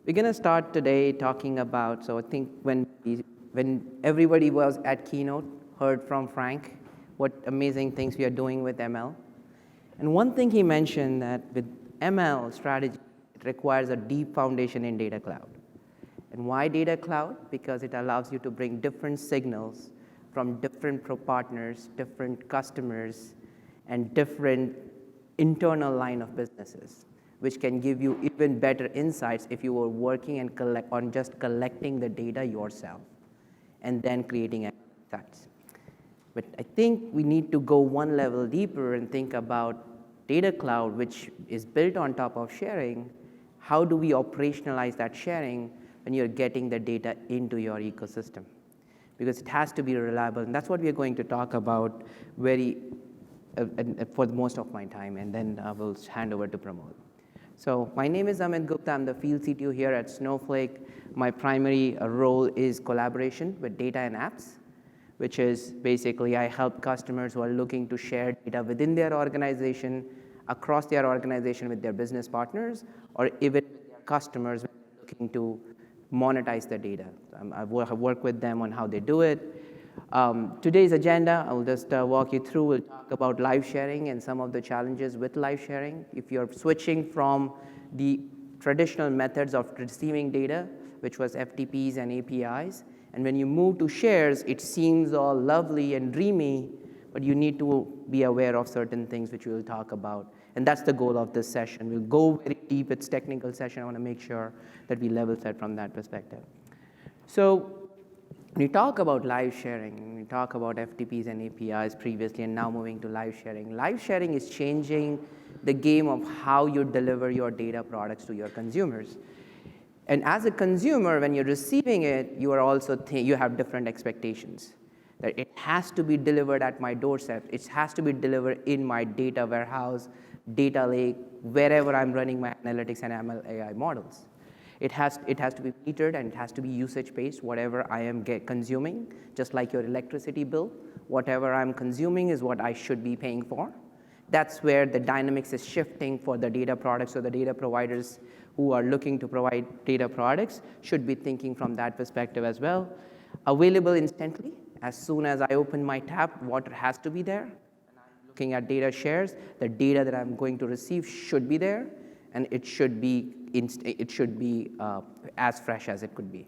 We're going to start today talking about, so I think when everybody was at Keynote, heard from Frank, what amazing things we are doing with ML. And one thing he mentioned that with ML strategy, it requires a deep foundation in data cloud. And why data cloud? Because it allows you to bring different signals from different partners, different customers, and different internal line of businesses, which can give you even better insights if you were working and on just collecting the data yourself and then creating insights. But I think we need to go one level deeper and think about data cloud, which is built on top of sharing. How do we operationalize that sharing when you're getting the data into your ecosystem? Because it has to be reliable, and that's what we're going to talk about for most of my time, and then I will hand over to Pramod. So my name is Amit Gupta. I'm the field CTO here at Snowflake. My primary role is collaboration with data and apps, which is basically I help customers who are looking to share data within their organization, across their organization with their business partners, or even with their customers looking to monetize the data. I work with them on how they do it. Today's agenda, I'll just walk you through. We'll talk about live sharing and some of the challenges with live sharing. If you're switching from the traditional methods of receiving data, which was FTPs and APIs, and when you move to shares, it seems all lovely and dreamy, but you need to be aware of certain things which we'll talk about. And that's the goal of this session. We'll go very deep. It's a technical session. I want to make sure that we level set from that perspective. So when you talk about live sharing, we talk about FTPs and APIs previously and now moving to live sharing is changing the game of how you deliver your data products to your consumers. And as a consumer, when you're receiving it, you are also you have different expectations. That it has to be delivered at my doorstep. It has to be delivered in my data warehouse, data lake, wherever I'm running my analytics and ML AI models. It has to be metered and it has to be usage-based, whatever I am consuming, just like your electricity bill. Whatever I'm consuming is what I should be paying for. That's where the dynamics is shifting for the data products, or the data providers who are looking to provide data products should be thinking from that perspective as well. Available instantly. As soon as I open my tap, water has to be there. And I'm looking at data shares. The data that I'm going to receive should be there, and it should be as fresh as it could be.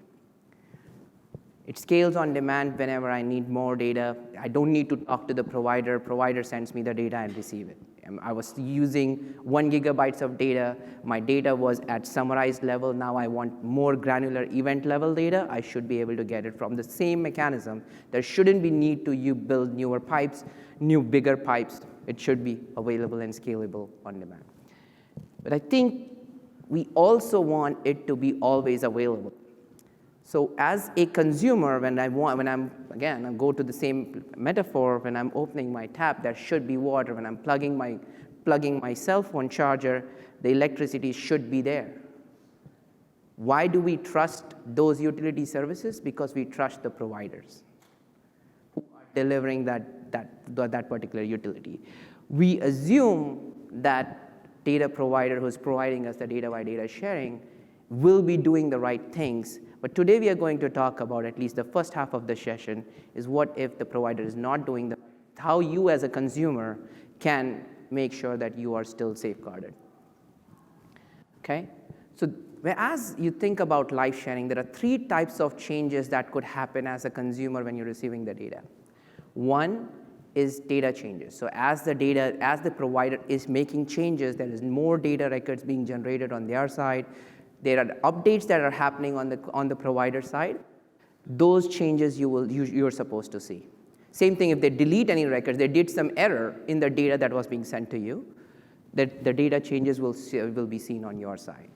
It scales on demand whenever I need more data. I don't need to talk to the provider. Provider sends me the data and receive it. I was using 1 gigabytes of data. My data was at summarized level. Now I want more granular event level data. I should be able to get it from the same mechanism. There shouldn't be need to build newer pipes, bigger pipes. It should be available and scalable on demand. But I think we also want it to be always available. So as a consumer, I'm go to the same metaphor, when I'm opening my tap, there should be water. When I'm plugging my cell phone charger, the electricity should be there. Why do we trust those utility services? Because we trust the providers who are delivering that particular utility. We assume that data provider who's providing us the data by data sharing will be doing the right things. But today we are going to talk about, at least the first half of the session, is what if the provider is not doing how you as a consumer can make sure that you are still safeguarded. Okay? So as you think about live sharing, there are 3 types of changes that could happen as a consumer when you're receiving the data. One is data changes. So as the provider is making changes, there is more data records being generated on their side. There are updates that are happening on the provider side. Those changes you're supposed to see. Same thing if they delete any records, they did some error in the data that was being sent to you, that the data changes will be seen on your side.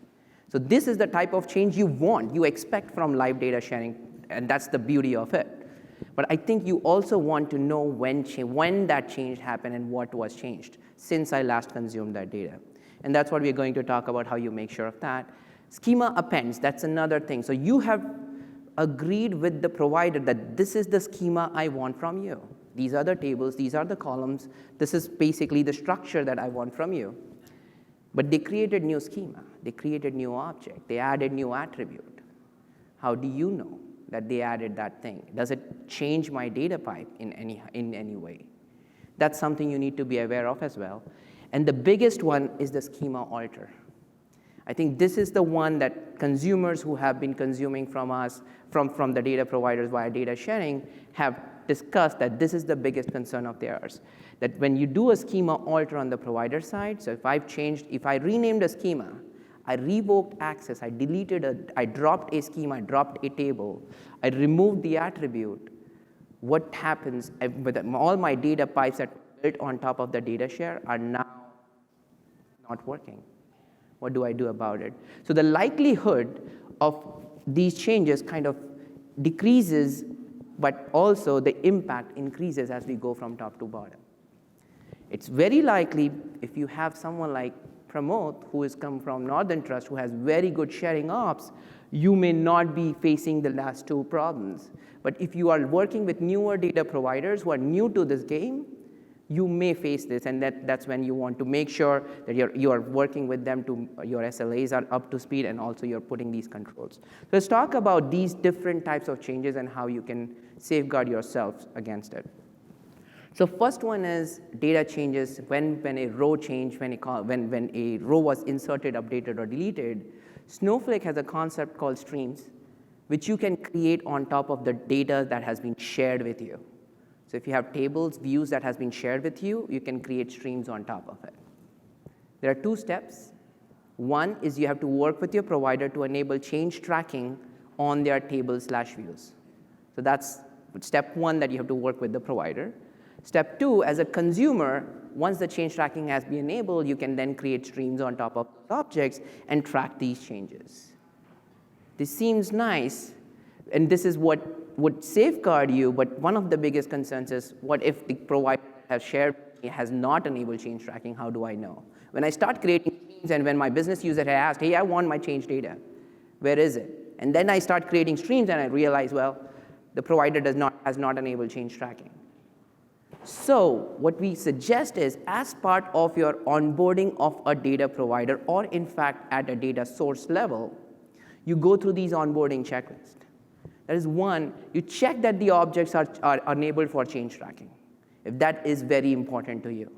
So this is the type of change you expect from live data sharing, and that's the beauty of it. But I think you also want to know when that change happened and what was changed since I last consumed that data. And that's what we're going to talk about, how you make sure of that. Schema appends, that's another thing. So you have agreed with the provider that this is the schema I want from you. These are the tables, these are the columns. This is basically the structure that I want from you. But they created new schema. They created new object. They added new attribute. How do you know that they added that thing? Does it change my data pipe in any way? That's something you need to be aware of as well. And the biggest one is the schema alter. I think this is the one that consumers who have been consuming from us, from the data providers via data sharing, have discussed that this is the biggest concern of theirs. That when you do a schema alter on the provider side, so if I renamed a schema, I revoked access, I dropped a schema, I dropped a table, I removed the attribute, what happens with all my data pipes that were built on top of the data share are now not working. What do I do about it? So the likelihood of these changes kind of decreases, but also the impact increases as we go from top to bottom. It's very likely if you have someone like Pramod, who has come from Northern Trust, who has very good sharing ops, you may not be facing the last two problems. But if you are working with newer data providers who are new to this game, you may face this, and that's when you want to make sure that you are working with them to your SLAs are up to speed, and also you're putting these controls. So let's talk about these different types of changes and how you can safeguard yourself against it. So first one is data changes when a row changed, when a row was inserted, updated, or deleted. Snowflake has a concept called streams, which you can create on top of the data that has been shared with you. So if you have tables, views that has been shared with you, you can create streams on top of it. There are two steps. One is you have to work with your provider to enable change tracking on their tables/views. So that's step one, that you have to work with the provider. Step two, as a consumer, once the change tracking has been enabled, you can then create streams on top of objects and track these changes. This seems nice, and this is what would safeguard you, but one of the biggest concerns is, what if the provider has not enabled change tracking? How do I know? When I start creating streams and when my business user had asked, hey, I want my change data, where is it? And then I start creating streams and I realize, well, the provider has not enabled change tracking. So what we suggest is, as part of your onboarding of a data provider, or in fact at a data source level, you go through these onboarding checklists. That is one, you check that the objects are enabled for change tracking, if that is very important to you.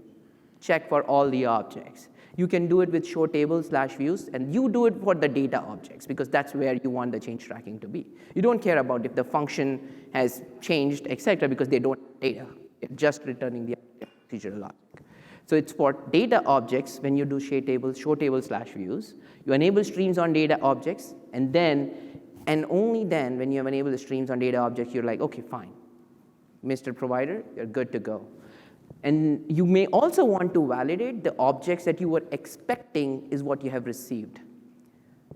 Check for all the objects. You can do it with show tables/views, and you do it for the data objects, because that's where you want the change tracking to be. You don't care about if the function has changed, etc., because they don't have data. It's just returning the procedural logic. So it's for data objects. When you do show tables/views, you enable streams on data objects, and only then, when you have enabled the streams on data objects, you're like, okay, fine. Mr. Provider, you're good to go. And you may also want to validate the objects that you were expecting is what you have received.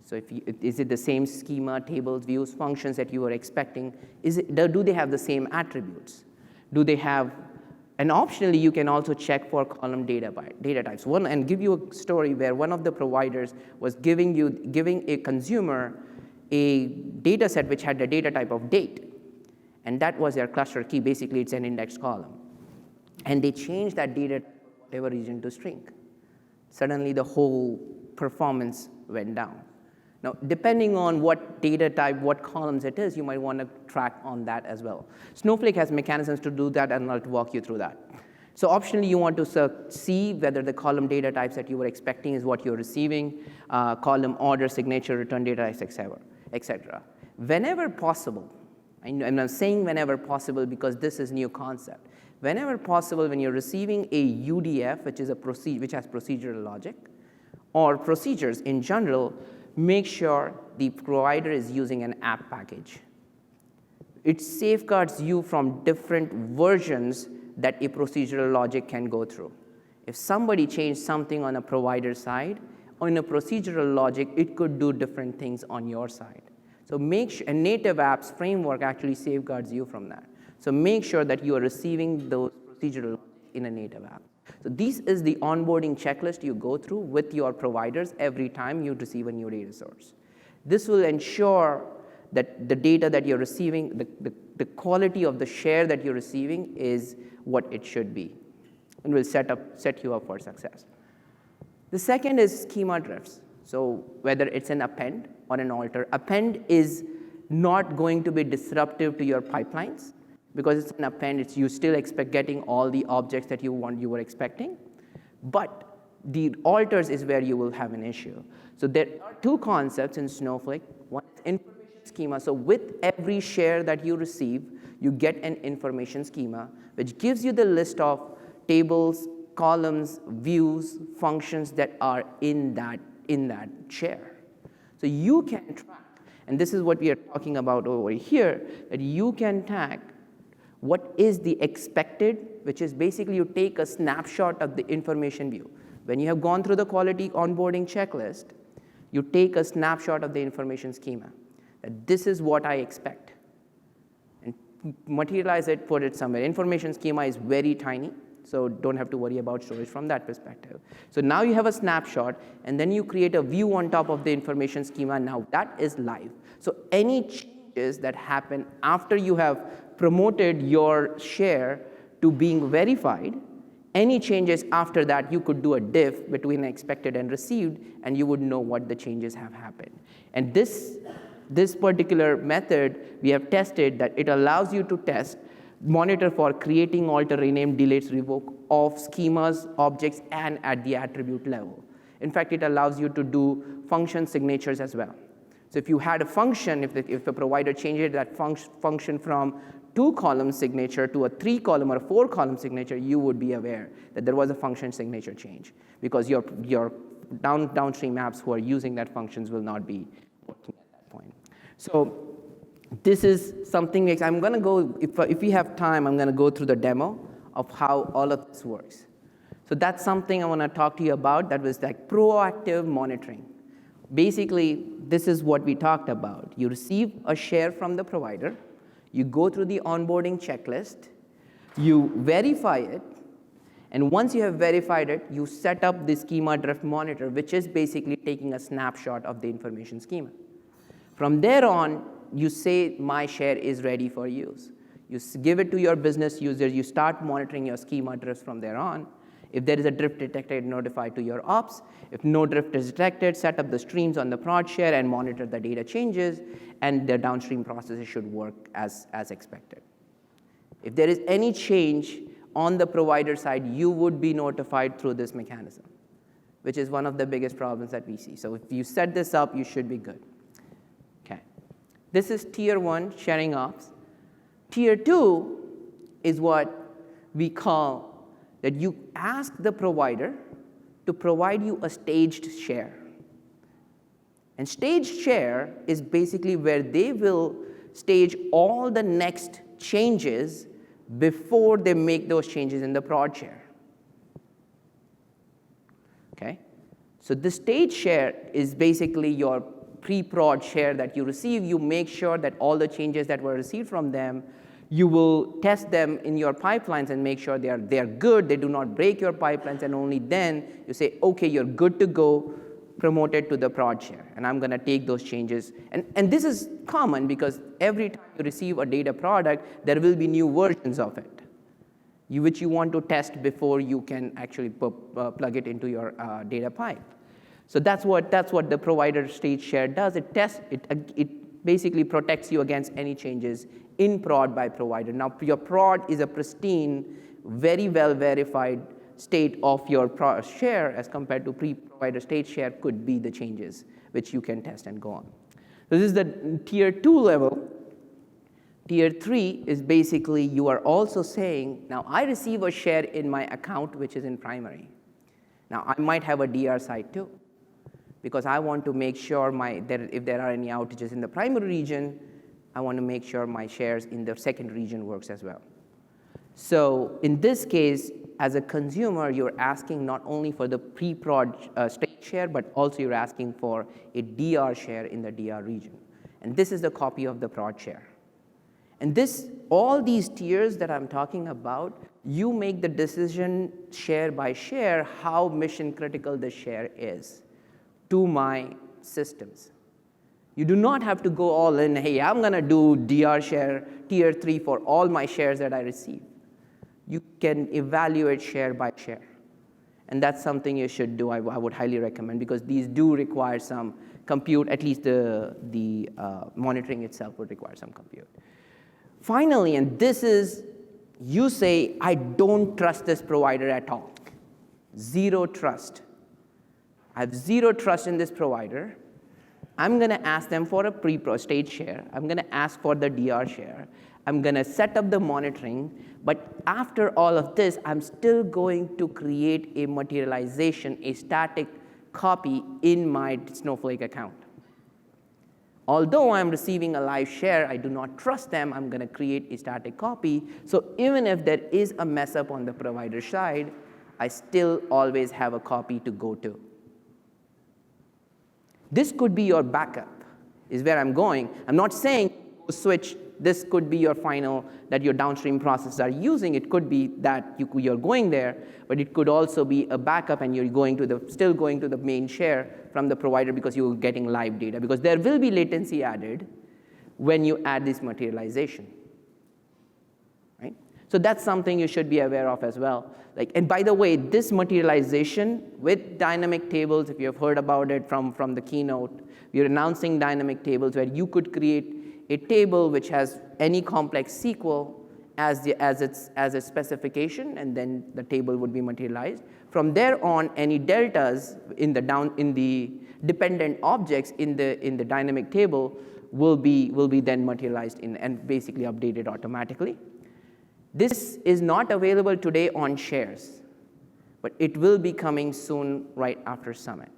So is it the same schema, tables, views, functions that you were expecting? Do they have the same attributes? Do they have, and optionally, you can also check for column data types. And give you a story where one of the providers was giving a consumer a data set which had the data type of date. And that was their cluster key. Basically, it's an index column. And they changed that data, whatever region, to string. Suddenly, the whole performance went down. Now, depending on what data type, what columns it is, you might want to track on that as well. Snowflake has mechanisms to do that, and I'll walk you through that. So optionally, you want to see whether the column data types that you were expecting is what you're receiving, column order, signature, return data types, etc. Whenever possible, and I'm saying whenever possible because this is new concept. Whenever possible, when you're receiving a UDF, which has procedural logic, or procedures in general, make sure the provider is using an app package. It safeguards you from different versions that a procedural logic can go through. If somebody changed something on a provider side, on a procedural logic, it could do different things on your side. So make sure, a native apps framework actually safeguards you from that. So make sure that you are receiving those procedural in a native app. So this is the onboarding checklist you go through with your providers every time you receive a new data source. This will ensure that the data that you're receiving, the quality of the share that you're receiving is what it should be, and will set you up for success. The second is schema drifts. So whether it's an append or an alter, append is not going to be disruptive to your pipelines because it's an append. You still expect getting all the objects that you were expecting, but the alters is where you will have an issue. So there are two concepts in Snowflake. One is information schema. So with every share that you receive, you get an information schema, which gives you the list of tables, columns, views, functions that are in that share. So you can track, and this is what we are talking about over here, that you can track what is the expected, which is basically you take a snapshot of the information view. When you have gone through the quality onboarding checklist, you take a snapshot of the information schema, that this is what I expect, and materialize it, put it somewhere. Information schema is very tiny, so don't have to worry about storage from that perspective. So now you have a snapshot, and then you create a view on top of the information schema. Now that is live. So any changes that happen after you have promoted your share to being verified, any changes after that, you could do a diff between expected and received, and you would know what the changes have happened. And this particular method, we have tested that it allows you to monitor for creating, alter, rename, delete, revoke of schemas, objects, and at the attribute level. In fact, it allows you to do function signatures as well. So if you had a function, if a provider changed that function from 2-column signature to a 3-column or a 4-column signature, you would be aware that there was a function signature change, because your downstream apps who are using that functions will not be working at that point. So this is something I'm going to go, if we have time, I'm going to go through the demo of how all of this works. So that's something I want to talk to you about. That was like proactive monitoring. Basically, this is what we talked about. You receive a share from the provider. You go through the onboarding checklist. You verify it. And once you have verified it, you set up the schema drift monitor, which is basically taking a snapshot of the information schema. From there on, you say, my share is ready for use. You give it to your business users. You start monitoring your schema drifts from there on. If there is a drift detected, notify to your ops. If no drift is detected, set up the streams on the prod share and monitor the data changes, and the downstream processes should work as expected. If there is any change on the provider side, you would be notified through this mechanism, which is one of the biggest problems that we see. So if you set this up, you should be good. Okay. This is tier 1 sharing ops. Tier 2 is what we call that you ask the provider to provide you a staged share. And staged share is basically where they will stage all the next changes before they make those changes in the prod share. Okay? So the stage share is basically your pre-prod share that you receive. You make sure that all the changes that were received from them, you will test them in your pipelines and make sure they are good, they do not break your pipelines, and only then you say, okay, you're good to go, promote it to the prod share, and I'm going to take those changes. And this is common because every time you receive a data product, there will be new versions of it, which you want to test before you can actually plug it into your data pipe. So that's what the provider stage share does. It basically protects you against any changes in prod by provider. Now, your prod is a pristine, very well verified state of your share as compared to pre-provider state share could be the changes which you can test and go on. So this is the tier 2 level. Tier 3 is basically you are also saying, now I receive a share in my account which is in primary. Now I might have a DR side too, because I want to make sure if there are any outages in the primary region, I want to make sure my shares in the second region works as well. So in this case, as a consumer, you're asking not only for the pre-prod state share, but also you're asking for a DR share in the DR region. And this is the copy of the prod share. And all these tiers that I'm talking about, you make the decision share by share how mission critical the share is to my systems. You do not have to go all in, hey, I'm going to do DR share tier 3 for all my shares that I receive. You can evaluate share by share. And that's something you should do. I would highly recommend, because these do require some compute. At least the monitoring itself would require some compute. Finally, and this is, you say, I don't trust this provider at all. Zero trust. I have zero trust in this provider. I'm going to ask them for a pre-state share. I'm going to ask for the DR share. I'm going to set up the monitoring. But after all of this, I'm still going to create a materialization, a static copy in my Snowflake account. Although I'm receiving a live share, I do not trust them. I'm going to create a static copy. So even if there is a mess up on the provider side, I still always have a copy to go to. This could be your backup, is where I'm going. I'm not saying switch. This could be your final, that your downstream processes are using. It could be that you're going there, but it could also be a backup, and you're still going to the main share from the provider because you're getting live data, because there will be latency added when you add this materialization. Right? So that's something you should be aware of as well. And by the way, this materialization with dynamic tables, if you have heard about it from the keynote, we're announcing dynamic tables where you could create a table which has any complex SQL as its specification, and then the table would be materialized. From there on, any deltas in the dependent objects in the dynamic table will be then materialized and basically updated automatically. This is not available today on shares, but it will be coming soon right after Summit.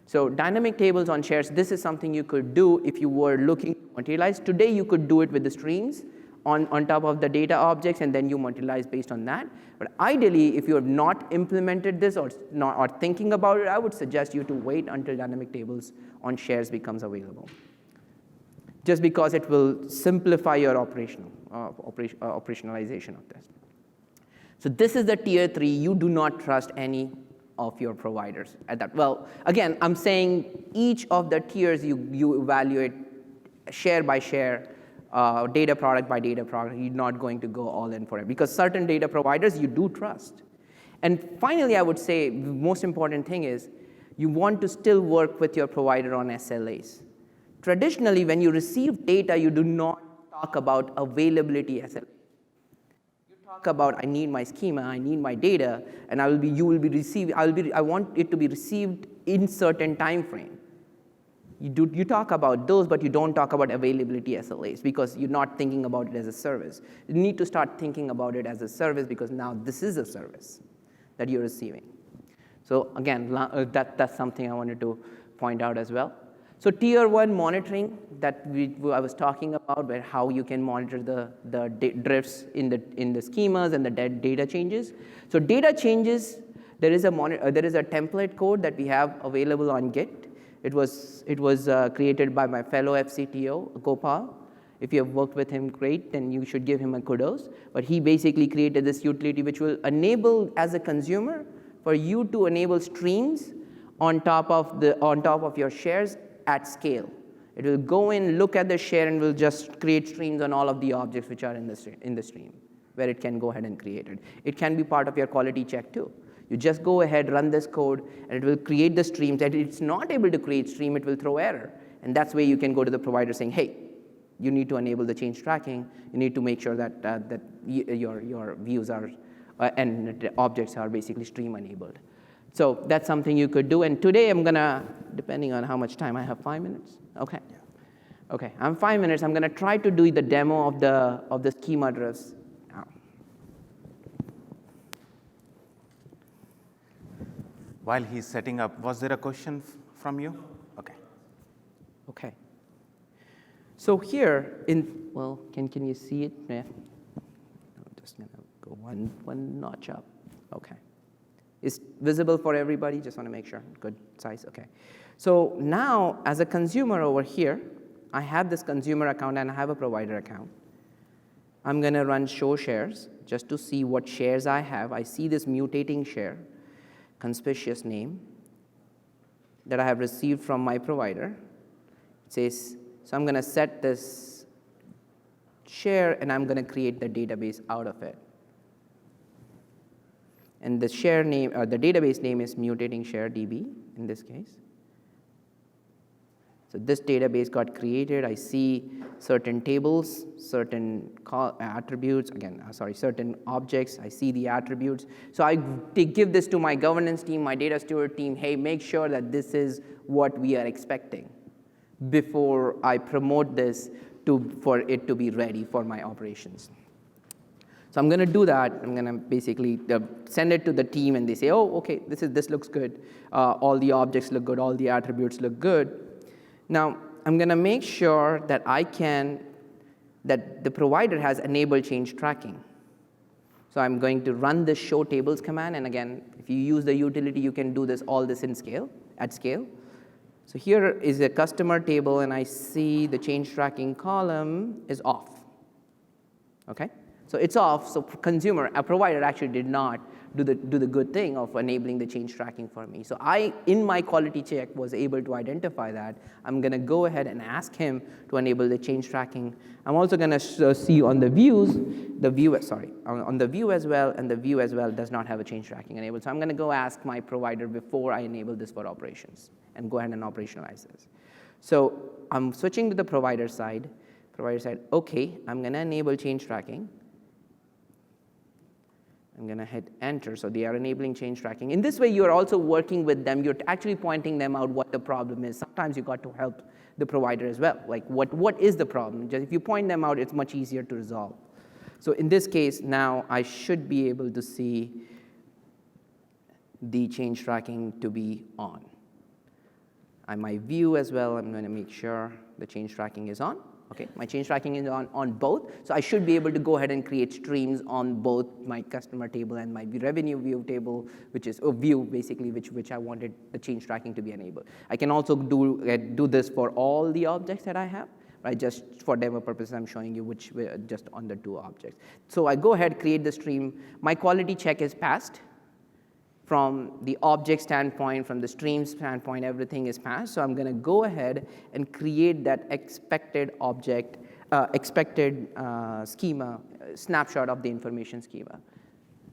So dynamic tables on shares, this is something you could do if you were looking to materialize. Today, you could do it with the streams on top of the data objects, and then you materialize based on that. But ideally, if you have not implemented this or thinking about it, I would suggest you to wait until dynamic tables on shares becomes available, just because it will simplify your operationalization of this. So this is the tier 3. You do not trust any of your providers at that. Well, again, I'm saying each of the tiers you evaluate share by share, data product by data product. You're not going to go all in for it, because certain data providers you do trust. And finally, I would say the most important thing is you want to still work with your provider on SLAs. Traditionally, when you receive data, you do not talk about availability SLA. About I need my schema, I need my data, and I want it to be received in certain time frame. You talk about those, but you don't talk about availability SLAs, because you're not thinking about it as a service. You need to start thinking about it as a service, because now this is a service that you're receiving. So again, that's something I wanted to point out as well. So tier 1 monitoring that I was talking about, where how you can monitor the drifts in the schemas and the data changes. So data changes, there is a template code that we have available on Git. It was created by my fellow FCTO, Gopal. If you have worked with him, great, then you should give him a kudos. But he basically created this utility which will enable, as a consumer, for you to enable streams on top of your shares at scale. It will go in, look at the share, and will just create streams on all of the objects which are in the stream, where it can go ahead and create it. It can be part of your quality check too. You just go ahead, run this code, and it will create the streams. And it's not able to create stream, it will throw error. And that's where you can go to the provider saying, hey, you need to enable the change tracking. You need to make sure that your views are and the objects are basically stream enabled. So that's something you could do. And today I'm gonna, depending on how much time I have, 5 minutes? Okay. Okay, I'm 5 minutes. I'm gonna try to do the demo of the schema drifts. While he's setting up, was there a question from you? Okay. Okay. So here can you see it? Yeah. I'm just gonna go one notch up. Okay. Is visible for everybody? Just want to make sure. Good size, okay. So now, as a consumer over here, I have this consumer account and I have a provider account. I'm going to run show shares just to see what shares I have. I see this mutating share, conspicuous name, that I have received from my provider. It says, so I'm going to set this share and I'm going to create the database out of it. And the share name, the database name is mutating share DB in this case. So this database got created. I see certain tables, certain attributes, certain objects. I see the attributes. So I give this to my governance team, my data steward team. Hey, make sure that this is what we are expecting before I promote this for it to be ready for my operations. So I'm going to do that. I'm going to basically send it to the team, and they say, oh, OK, this looks good. All the objects look good. All the attributes look good. Now, I'm going to make sure that that the provider has enabled change tracking. So I'm going to run the show tables command. And again, if you use the utility, you can do all this at scale. So here is a customer table, and I see the change tracking column is off. OK? So it's off. So a provider actually did not do the good thing of enabling the change tracking for me. So in my quality check, was able to identify that. I'm going to go ahead and ask him to enable the change tracking. I'm also going to see on the views, on the view as well, and the view as well does not have a change tracking enabled. So I'm going to go ask my provider before I enable this for operations and go ahead and operationalize this. So I'm switching to the provider side. Provider side, OK, I'm going to enable change tracking. I'm going to hit enter. So they are enabling change tracking. In this way, you're also working with them. You're actually pointing them out what the problem is. Sometimes you got to help the provider as well. Like, what is the problem? Just if you point them out, it's much easier to resolve. So in this case, now I should be able to see the change tracking to be on. On my view as well, I'm going to make sure the change tracking is on. Okay, my change tracking is on both, so I should be able to go ahead and create streams on both my customer table and my revenue view table, which is a view basically which I wanted the change tracking to be enabled. I can also do this for all the objects that I have, right? Just for demo purposes, I'm showing you which just on the 2 objects. So I go ahead, create the stream. My quality check is passed. From the object standpoint, from the stream standpoint, everything is passed. So I'm going to go ahead and create that expected object, schema, snapshot of the information schema.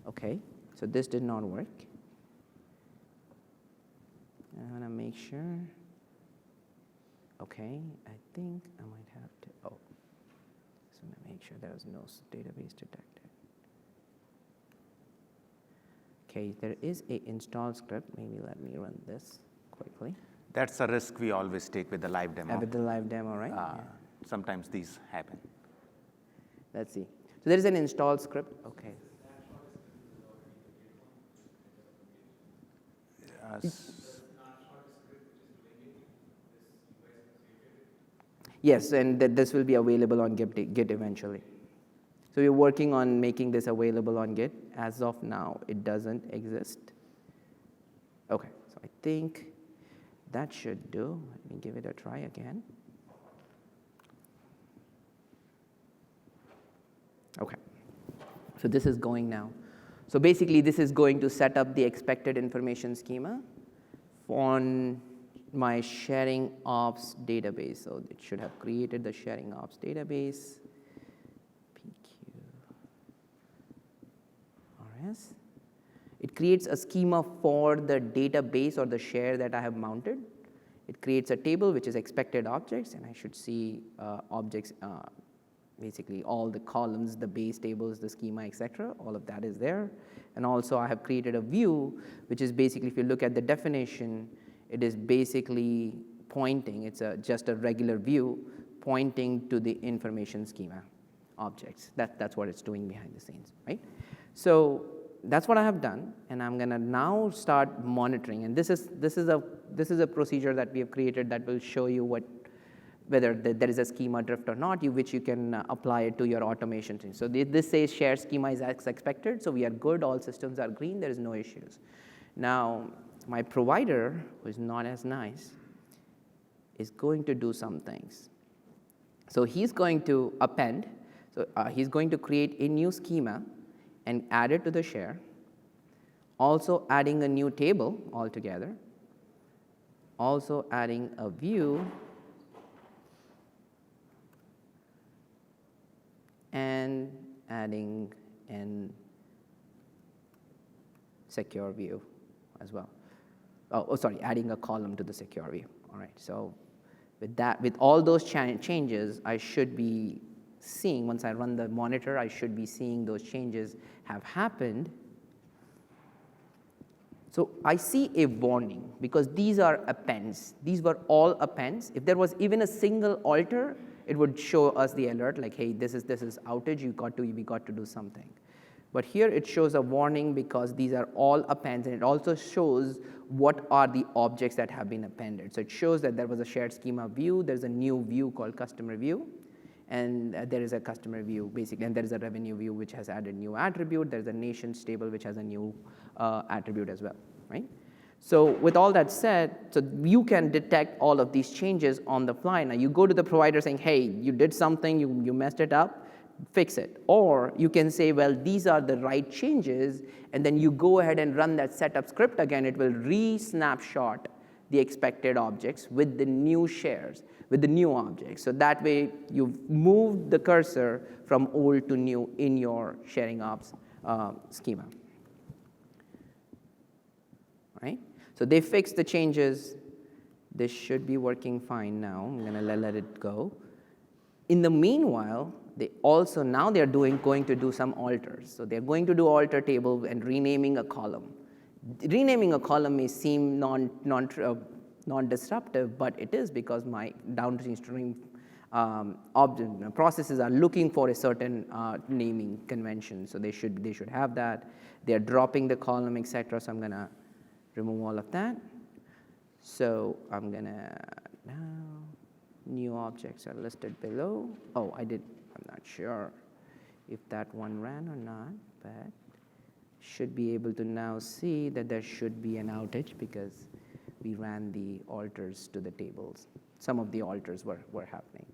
OK, so this did not work. I want to make sure. OK, I think I might have to. Oh, just want to make sure there was no database detected. OK, there is an install script. Maybe let me run this quickly. That's a risk we always take with the live demo. With the live demo, right? Yeah. Sometimes these happen. Let's see. So there is an install script. OK. Yes, and this will be available on Git eventually. So we're working on making this available on Git. As of now, it doesn't exist. OK, so I think that should do. Let me give it a try again. OK, so this is going now. So basically, this is going to set up the expected information schema on my sharing ops database. So it should have created the sharing ops database. It creates a schema for the database or the share that I have mounted. It creates a table which is expected objects, and I should see objects, basically all the columns, the base tables, the schema, etc. All of that is there. And also I have created a view, which is basically, if you look at the definition, it is basically pointing. It's just a regular view pointing to the information schema objects. That's what it's doing behind the scenes, right? So that's what I have done, and I'm going to now start monitoring. And this is a procedure that we have created that will show you whether there is a schema drift or not, which you can apply it to your automation thing. So this says share schema is as expected, so we are good. All systems are green. There is no issues. Now my provider, who is not as nice, is going to do some things. So he's going to append. So he's going to create a new schema and add it to the share, also adding a new table altogether, also adding a view, and adding an secure view as well. Oh, sorry, adding a column to the secure view. All right, so with all those changes, I should be seeing, once I run the monitor, I should be seeing those changes have happened. So I see a warning because these are appends. These were all appends. If there was even a single alter, it would show us the alert like, hey, this is outage, we got to do something. But here it shows a warning because these are all appends, and it also shows what are the objects that have been appended. So it shows that there was a shared schema view, there's a new view called customer view, and there is a customer view basically, and there is a revenue view which has added new attribute, there's a nations table which has a new attribute as well, right? So with all that said, so you can detect all of these changes on the fly. Now you go to the provider saying, hey, you did something, you messed it up, fix it. Or you can say, well, these are the right changes, and then you go ahead and run that setup script again. It will re-snapshot the expected objects with the new shares, with the new objects. So that way, you've moved the cursor from old to new in your sharing ops schema. Right? So they fixed the changes. This should be working fine now. I'm going to let it go. In the meanwhile, now they're going to do some alters. So they're going to do alter table and renaming a column. Renaming a column may seem non-disruptive, but it is because my downstream processes are looking for a certain naming convention. So they should have that. They're dropping the column, etc. So I'm going to remove all of that. So I'm going to now. New objects are listed below. Oh, I'm not sure if that one ran or not, but should be able to now see that there should be an outage because we ran the alters to the tables. Some of the alters were happening.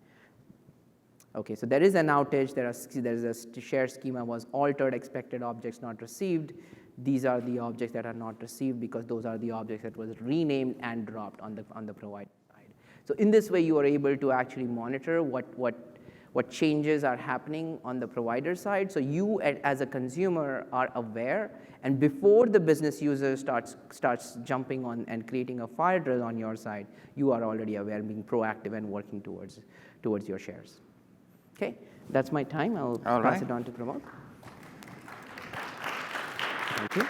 Okay, so there is an outage. There is a shared schema was altered, expected objects not received. These are the objects that are not received because those are the objects that was renamed and dropped on the provider. So in this way, you are able to actually monitor what changes are happening on the provider side. So you, as a consumer, are aware, and before the business user starts jumping on and creating a fire drill on your side, you are already aware, being proactive and working towards your shares. Okay, that's my time. I'll pass it on to Pramod. Thank you.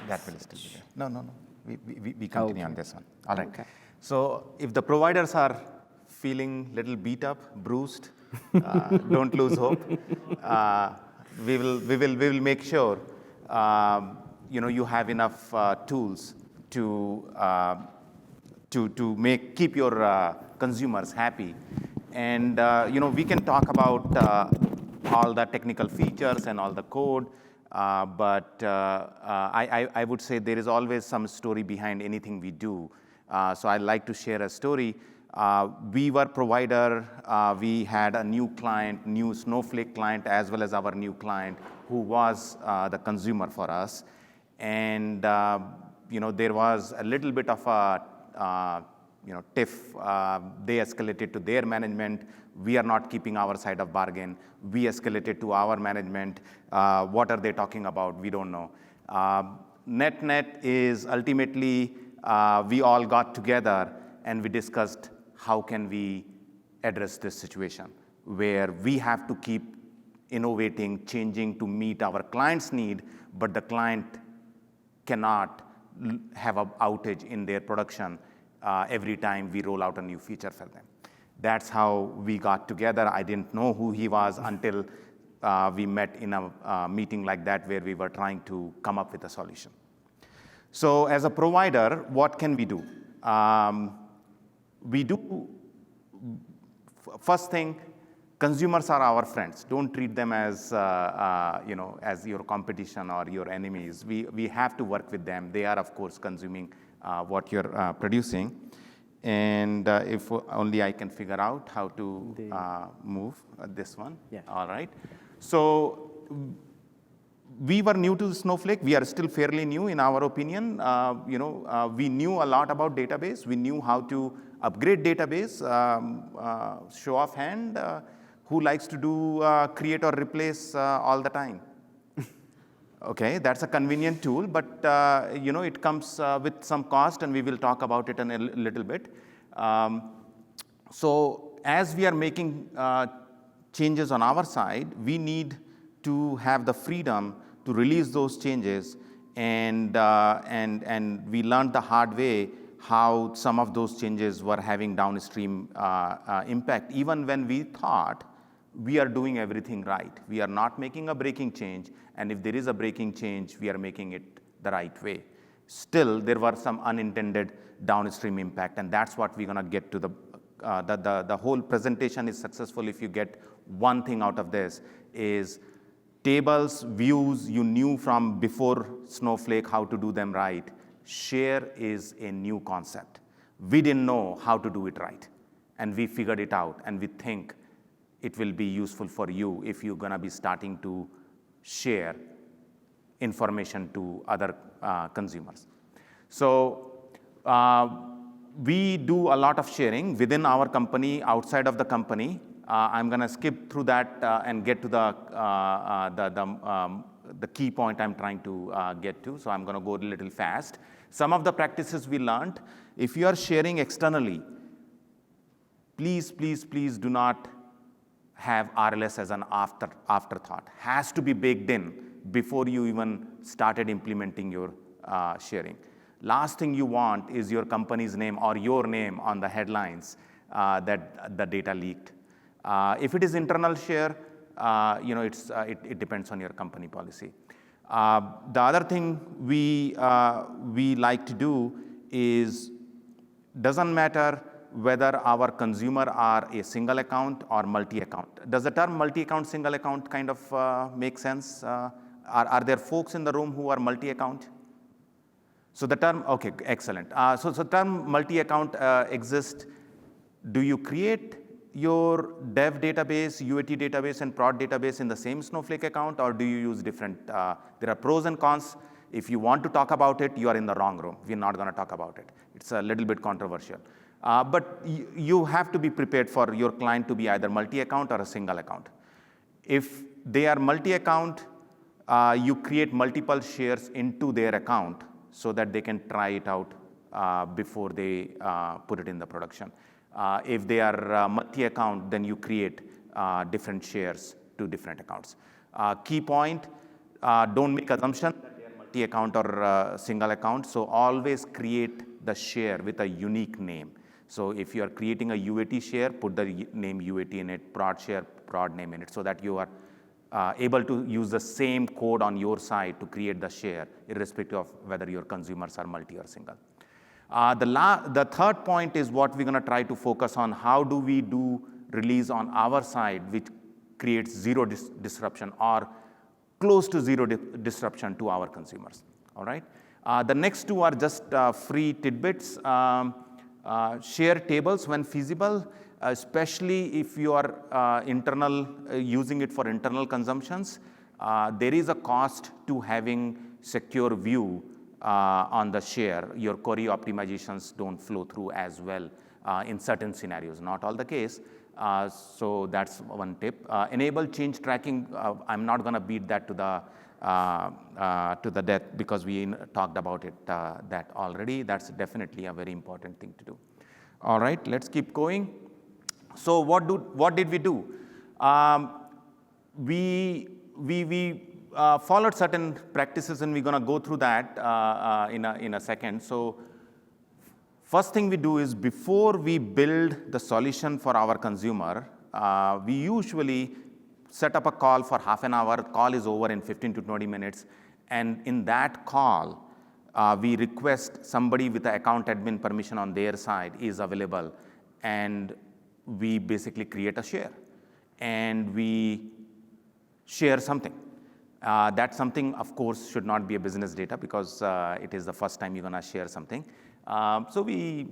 That will still be there. No. We continue on this one. All right. Okay. So if the providers are feeling a little beat up, bruised, don't lose hope. We will make sure you have enough tools to keep your consumers happy, and we can talk about all the technical features and all the code. But I would say there is always some story behind anything we do. So I'd like to share a story. We were provider. We had a new client, new Snowflake client, as well as our new client, who was the consumer for us. And there was a little bit of a tiff. They escalated to their management. We are not keeping our side of bargain. We escalated to our management. What are they talking about? We don't know. Net is ultimately we all got together and we discussed how can we address this situation where we have to keep innovating, changing to meet our client's need, but the client cannot have an outage in their production every time we roll out a new feature for them. That's how we got together. I didn't know who he was until we met in a meeting like that where we were trying to come up with a solution. So as a provider, what can we do? First thing, consumers are our friends. Don't treat them as as your competition or your enemies. We have to work with them. They are, of course, consuming what you're producing. And if only I can figure out how to move this one. Yeah. All right. So we were new to Snowflake. We are still fairly new, in our opinion. We knew a lot about database. We knew how to upgrade database. Show of hand. Who likes to do create or replace all the time? Okay, that's a convenient tool, but it comes with some cost, and we will talk about it in a little bit. So as we are making changes on our side, we need to have the freedom to release those changes, and we learned the hard way how some of those changes were having downstream impact, even when we thought we are doing everything right. We are not making a breaking change, and if there is a breaking change, we are making it the right way. Still, there were some unintended downstream impact, and that's what we're going to get to. The whole presentation is successful if you get one thing out of this, is tables, views, you knew from before Snowflake how to do them right. Share is a new concept. We didn't know how to do it right, and we figured it out, and we think it will be useful for you if you're going to be starting to share information to other consumers. So we do a lot of sharing within our company, outside of the company. I'm going to skip through that and get to the key point I'm trying to get to. So I'm going to go a little fast. Some of the practices we learned: if you are sharing externally, please do not have RLS as an afterthought. Has to be baked in before you even started implementing your sharing. Last thing you want is your company's name or your name on the headlines that the data leaked. If it is internal share, it depends on your company policy. The other thing we like to do is, doesn't matter whether our consumer are a single account or multi-account. Does the term multi-account, single account kind of make sense? Are there folks in the room who are multi-account? So the term, okay, excellent. So the term multi-account exists. Do you create your dev database, UAT database, and prod database in the same Snowflake account, or do you use different? There are pros and cons. If you want to talk about it, you are in the wrong room. We're not going to talk about it. It's a little bit controversial. But you have to be prepared for your client to be either multi-account or a single account. If they are multi-account, you create multiple shares into their account so that they can try it out before they put it in the production. If they are multi-account, then you create different shares to different accounts. Key point, don't make assumption that they are multi-account or single account. So always create the share with a unique name. So if you are creating a UAT share, put the name UAT in it, prod share, prod name in it, so that you are able to use the same code on your side to create the share, irrespective of whether your consumers are multi or single. The third point is what we're going to try to focus on. How do we do release on our side, which creates zero disruption or close to zero disruption to our consumers? All right. The next two are just free tidbits. Share tables when feasible, especially if you are using it for internal consumptions. There is a cost to having secure view on the share. Your query optimizations don't flow through as well in certain scenarios, not all the case. So that's one tip. Enable change tracking. I'm not going to beat that to the death because we talked about it that already. That's definitely a very important thing to do. All right, let's keep going. So what did we do? We followed certain practices, and we're going to go through that in a second. So first thing we do is, before we build the solution for our consumer, we usually set up a call for half an hour. Call is over in 15 to 20 minutes. And in that call, we request somebody with the account admin permission on their side is available. And we basically create a share. And we share something. That something, of course, should not be a business data because it is the first time you're going to share something. So we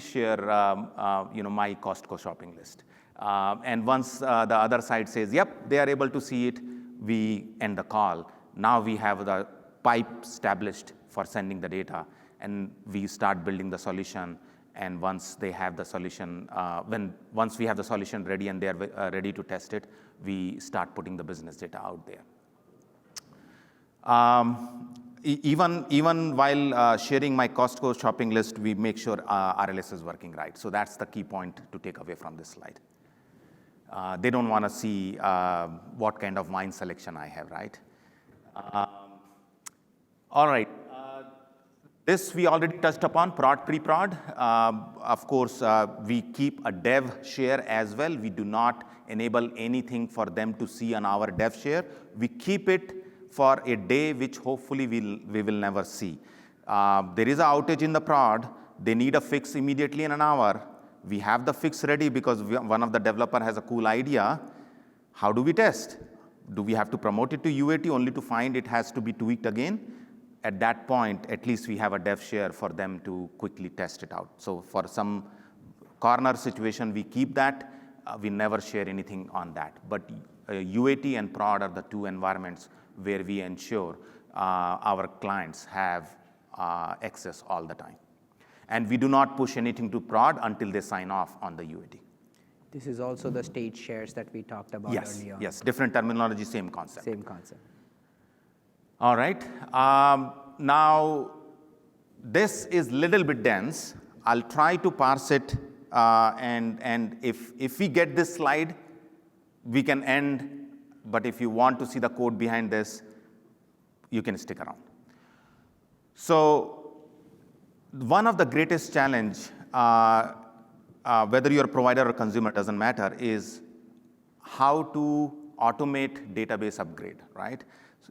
share, my Costco shopping list. And once the other side says, yep, they are able to see it, we end the call. Now we have the pipe established for sending the data, and we start building the solution. And once they have the solution, once we have the solution ready and they are ready to test it, we start putting the business data out there. Even while sharing my Costco shopping list, we make sure RLS is working right. So that's the key point to take away from this slide. They don't want to see what kind of wine selection I have, right? All right. This we already touched upon, prod, pre-prod. Of course, we keep a dev share as well. We do not enable anything for them to see on our dev share. We keep it for a day, which hopefully we will never see. There is an outage in the prod. They need a fix immediately in an hour. We have the fix ready because one of the developer has a cool idea. How do we test? Do we have to promote it to UAT only to find it has to be tweaked again? At that point, at least we have a dev share for them to quickly test it out. So for some corner situation, we keep that. We never share anything on that. But UAT and prod are the two environments where we ensure our clients have access all the time. And we do not push anything to prod until they sign off on the UAT. This is also the state shares that we talked about earlier. Yes, different terminology, same concept. Same concept. All right. Now, this is a little bit dense. I'll try to parse it, and if we get this slide, we can end. But if you want to see the code behind this, you can stick around. So, one of the greatest challenge, whether you're a provider or consumer, doesn't matter, is how to automate database upgrade, right?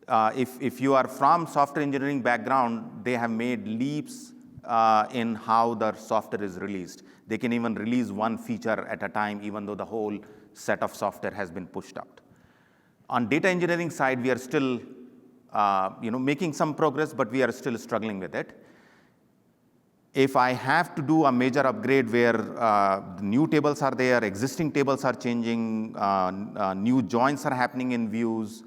If you are from software engineering background, they have made leaps in how the software is released. They can even release one feature at a time, even though the whole set of software has been pushed out. On data engineering side, we are still making some progress, but we are still struggling with it. If I have to do a major upgrade where new tables are there, existing tables are changing, new joins are happening in views,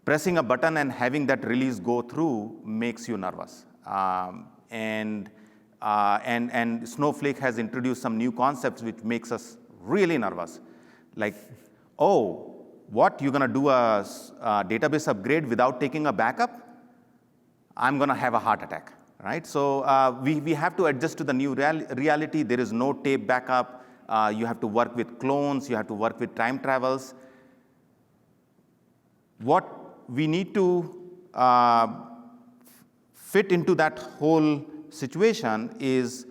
pressing a button and having that release go through makes you nervous. And Snowflake has introduced some new concepts which makes us really nervous. Like, oh, what, you're going to do a database upgrade without taking a backup? I'm going to have a heart attack, right? So we have to adjust to the new reality. There is no tape backup. You have to work with clones. You have to work with time travels. What we need to fit into that whole situation is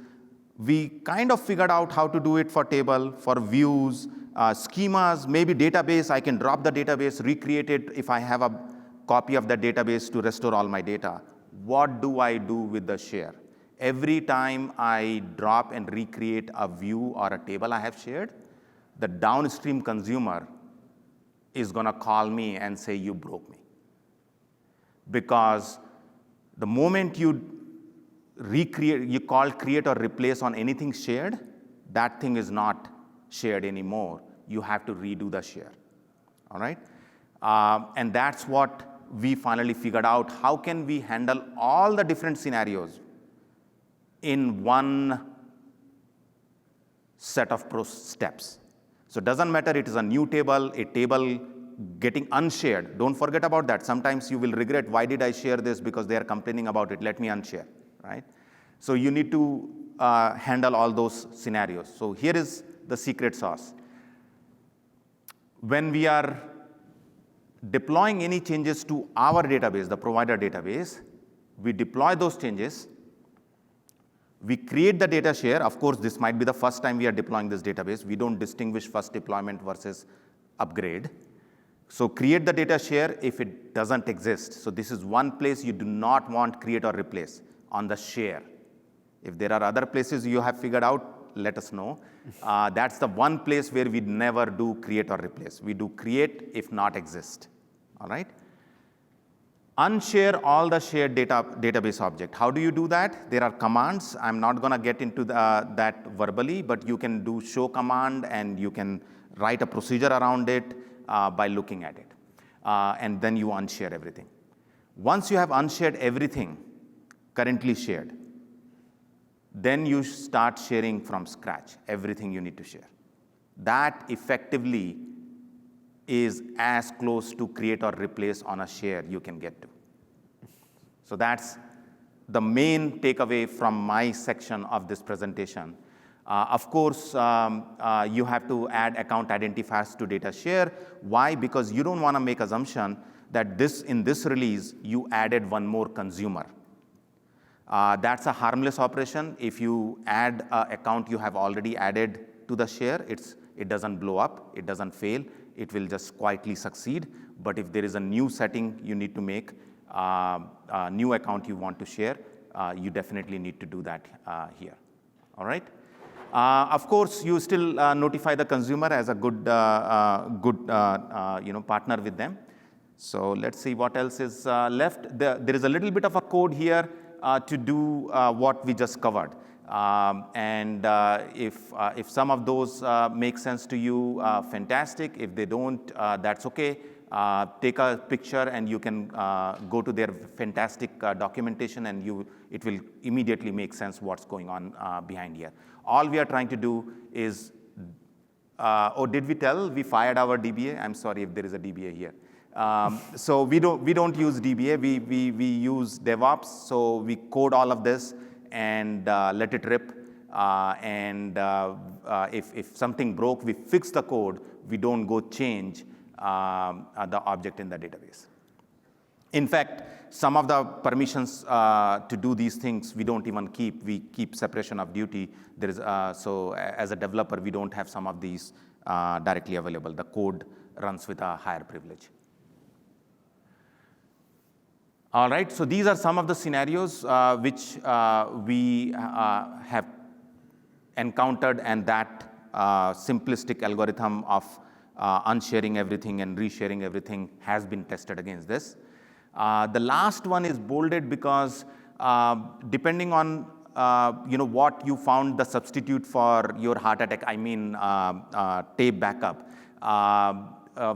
we kind of figured out how to do it for table, for views, schemas, maybe database. I can drop the database, recreate it if I have a copy of the database to restore all my data. What do I do with the share? Every time I drop and recreate a view or a table I have shared, the downstream consumer is going to call me and say, you broke me. Because the moment you recreate, you call create or replace on anything shared, that thing is not shared anymore. You have to redo the share, all right? And that's what we finally figured out. How can we handle all the different scenarios in one set of steps? So it doesn't matter it is a new table, a table getting unshared. Don't forget about that. Sometimes you will regret, why did I share this? Because they are complaining about it. Let me unshare, right? So you need to handle all those scenarios. So here is the secret sauce. When we are deploying any changes to our database, the provider database, we deploy those changes. We create the data share. Of course, this might be the first time we are deploying this database. We don't distinguish first deployment versus upgrade. So create the data share if it doesn't exist. So this is one place you do not want create or replace on the share. If there are other places you have figured out, let us know. That's the one place where we never do create or replace. We do create if not exist, all right? Unshare all the shared database object. How do you do that? There are commands. I'm not going to get into that verbally, but you can do show command and you can write a procedure around it by looking at it. And then you unshare everything. Once you have unshared everything currently shared, then you start sharing from scratch everything you need to share. That effectively is as close to create or replace on a share you can get to. So that's the main takeaway from my section of this presentation. Of course, you have to add account identifiers to data share. Why? Because you don't want to make assumption that in this release, you added one more consumer. That's a harmless operation. If you add an account you have already added to the share, it doesn't blow up, it doesn't fail, it will just quietly succeed. But if there is a new setting you need to make, a new account you want to share, you definitely need to do that here. All right? Of course, you still notify the consumer as a good partner with them. So let's see what else is left. There is a little bit of a code here to do what we just covered. If some of those make sense to you, fantastic. If they don't, that's okay. Take a picture and you can go to their fantastic documentation, and it will immediately make sense what's going on behind here. All we are trying to do is, did we tell we fired our DBA? I'm sorry if there is a DBA here. So we don't use DBA. We use DEVOPS. So we code all of this and let it rip. If something broke, we fix the code. We don't go change the object in the database. In fact, some of the permissions to do these things we don't even keep. We keep separation of duty. So as a developer, we don't have some of these directly available. The code runs with a higher privilege. All right, so these are some of the scenarios which we have encountered, and that simplistic algorithm of unsharing everything and resharing everything has been tested against this. The last one is bolded because depending on what you found the substitute for your heart attack, tape backup.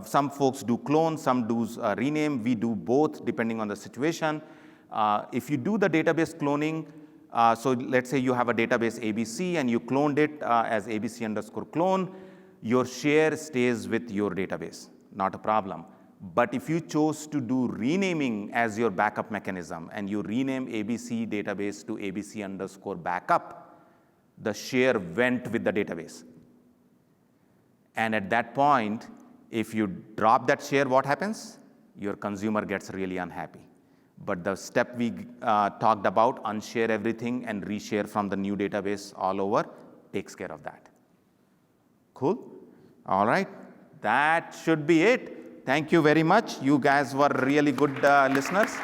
Some folks do clone, some do rename. We do both depending on the situation. If you do the database cloning, so let's say you have a database ABC and you cloned it as ABC_clone, your share stays with your database, not a problem. But if you chose to do renaming as your backup mechanism and you rename ABC database to ABC_backup, the share went with the database. And at that point, if you drop that share, what happens? Your consumer gets really unhappy. But the step we talked about, unshare everything and reshare from the new database all over, takes care of that. Cool? All right. That should be it. Thank you very much. You guys were really good listeners.